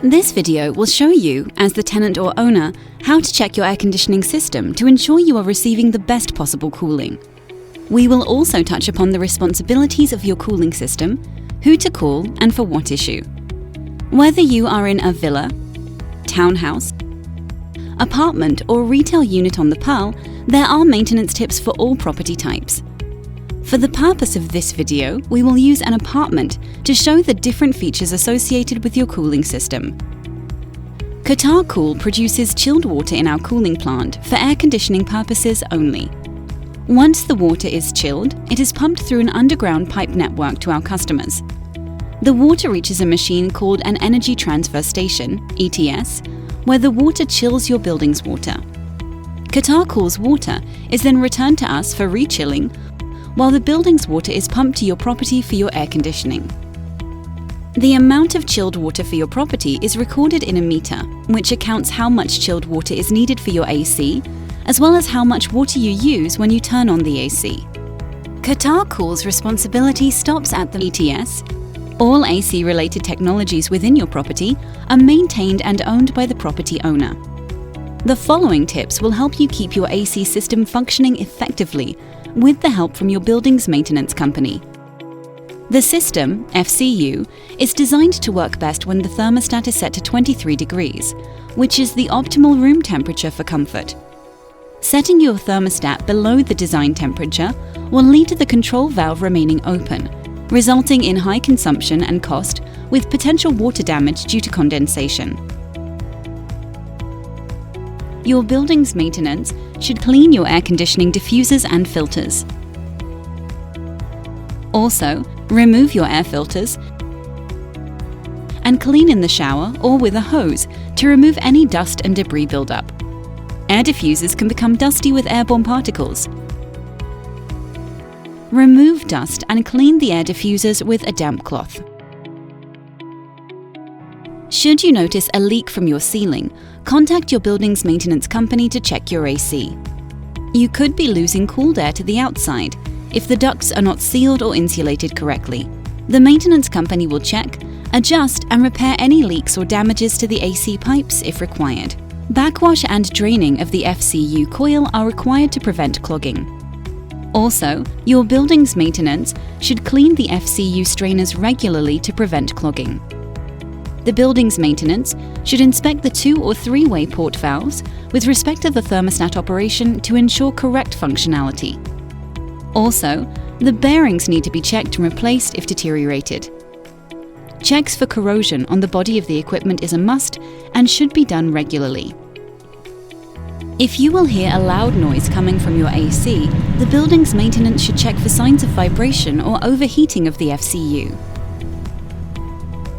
This video will show you, as the tenant or owner, how to check your air conditioning system to ensure you are receiving the best possible cooling. We will also touch upon the responsibilities of your cooling system, who to call and for what issue. Whether you are in a villa, townhouse, apartment or retail unit on the Pearl, there are maintenance tips for all property types. For the purpose of this video, we will use an apartment to show the different features associated with your cooling system. Qatar Cool produces chilled water in our cooling plant for air conditioning purposes only. Once the water is chilled, it is pumped through an underground pipe network to our customers. The water reaches a machine called an Energy Transfer Station, ETS, where the water chills your building's water. Qatar Cool's water is then returned to us for re-chilling, while the building's water is pumped to your property for your air conditioning. The amount of chilled water for your property is recorded in a meter, which accounts how much chilled water is needed for your AC, as well as how much water you use when you turn on the AC. Qatar Cool's responsibility stops at the ETS. All AC-related technologies within your property are maintained and owned by the property owner. The following tips will help you keep your AC system functioning effectively with the help from your building's maintenance company. The system, FCU, is designed to work best when the thermostat is set to 23 degrees, which is the optimal room temperature for comfort. Setting your thermostat below the design temperature will lead to the control valve remaining open, resulting in high consumption and cost with potential water damage due to condensation. Your building's maintenance should clean your air conditioning diffusers and filters. Also, remove your air filters and clean in the shower or with a hose to remove any dust and debris buildup. Air diffusers can become dusty with airborne particles. Remove dust and clean the air diffusers with a damp cloth. Should you notice a leak from your ceiling, contact your building's maintenance company to check your AC. You could be losing cooled air to the outside if the ducts are not sealed or insulated correctly. The maintenance company will check, adjust and repair any leaks or damages to the AC pipes if required. Backwash and draining of the FCU coil are required to prevent clogging. Also, your building's maintenance should clean the FCU strainers regularly to prevent clogging. The building's maintenance should inspect the 2- or 3-way port valves with respect to the thermostat operation to ensure correct functionality. Also, the bearings need to be checked and replaced if deteriorated. Checks for corrosion on the body of the equipment is a must and should be done regularly. If you will hear a loud noise coming from your AC, the building's maintenance should check for signs of vibration or overheating of the FCU.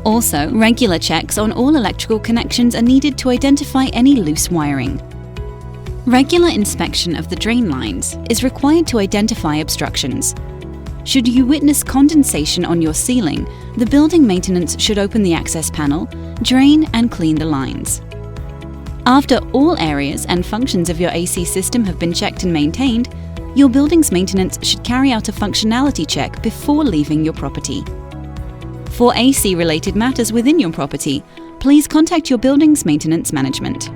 Also, regular checks on all electrical connections are needed to identify any loose wiring. Regular inspection of the drain lines is required to identify obstructions. Should you witness condensation on your ceiling, the building maintenance should open the access panel, drain and clean the lines. After all areas and functions of your AC system have been checked and maintained, your building's maintenance should carry out a functionality check before leaving your property. For AC-related matters within your property, please contact your building's maintenance management.